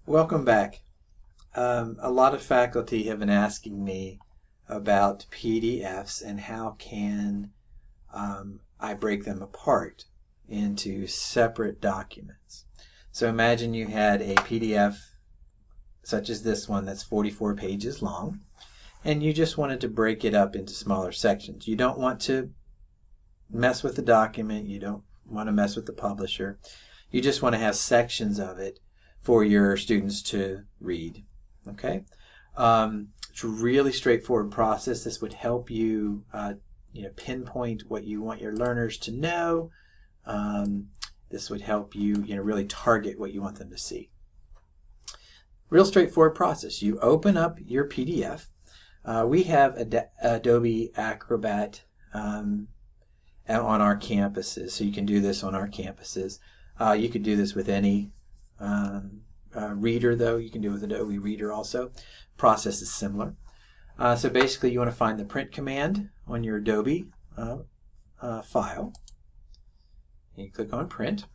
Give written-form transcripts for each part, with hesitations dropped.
Welcome back. A lot of faculty have been asking me about PDFs and how can I break them apart into separate documents. So imagine you had a PDF such as this one that's 44 pages long, and you just wanted to break it up into smaller sections. You don't want to mess with the document, you don't want to mess with the publisher, you just want to have sections of it for your students to read. Okay, it's a really straightforward process. This would help you, pinpoint what you want your learners to know. This would help you, really target what you want them to see. Real straightforward process. You open up your PDF. We have Adobe Acrobat on our campuses, so you can do this on our campuses. You could do this with any reader, though. You can do it with Adobe Reader also. Process is similar. So basically you want to find the print command on your Adobe file. You click on print,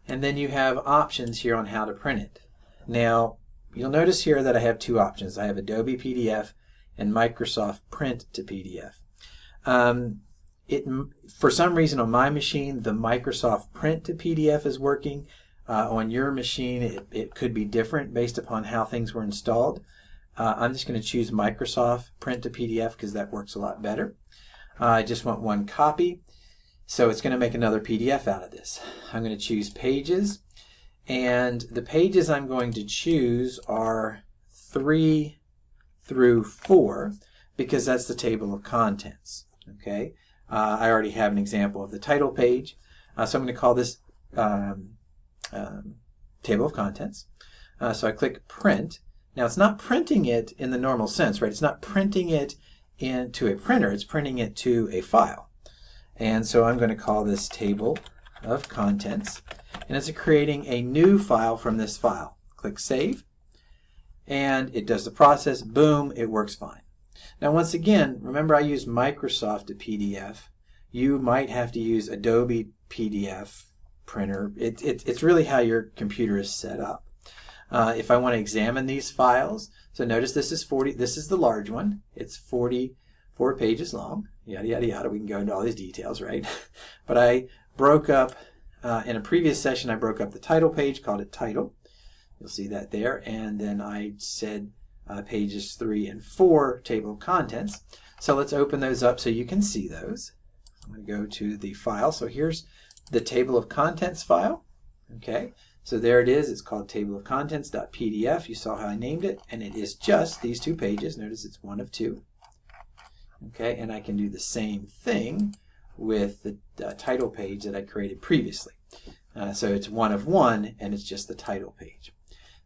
and then you have options here on how to print it. Now you'll notice here that I have two options. I have Adobe PDF and Microsoft Print to PDF. For some reason on my machine the Microsoft Print to PDF is working. On your machine it could be different based upon how things were installed. I'm just going to choose Microsoft Print to PDF because that works a lot better. I just want one copy, so it's going to make another PDF out of this. I'm going to choose Pages, and the pages I'm going to choose are 3 through 4 because that's the table of contents. Okay, I already have an example of the title page, so I'm going to call this table of contents. So I click Print. Now it's not printing it in the normal sense, right? It's not printing it into a printer, it's printing it to a file. And so I'm going to call this table of contents, and it's creating a new file from this file. Click Save, and it does the process. Boom, it works fine. Now once again, remember I use Microsoft to PDF. You might have to use Adobe PDF printer. It's really how your computer is set up. If I want to examine these files, so notice this is 40. This is the large one. It's 44 pages long. Yada yada yada. We can go into all these details, right? But I broke up in a previous session. I broke up the title page, called it Title. You'll see that there, and then I said pages 3 and 4, table of contents. So let's open those up so you can see those. I'm going to go to the file. So here's the table of contents file. Okay, so there it is. It's called table of contents.pdf. You saw how I named it, and it is just these 2 pages. Notice it's 1 of 2. Okay, and I can do the same thing with the title page that I created previously. So it's 1 of 1, and it's just the title page.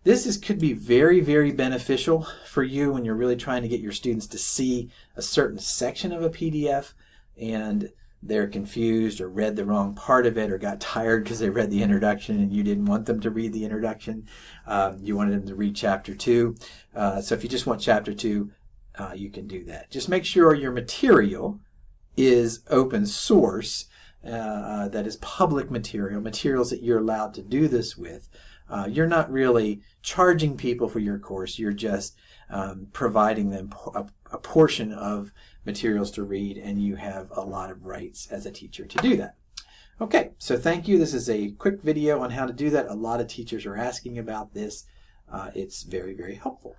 This could be very, very beneficial for you when you're really trying to get your students to see a certain section of a PDF and they're confused or read the wrong part of it or got tired because they read the introduction and you didn't want them to read the introduction. You wanted them to read chapter 2. So if you just want chapter 2, you can do that. Just make sure your material is open source, that is public material, materials that you're allowed to do this with. You're not really charging people for your course, you're just providing them a portion of materials to read, and you have a lot of rights as a teacher to do that. Okay, so thank you. This is a quick video on how to do that. A lot of teachers are asking about this. It's very, very helpful.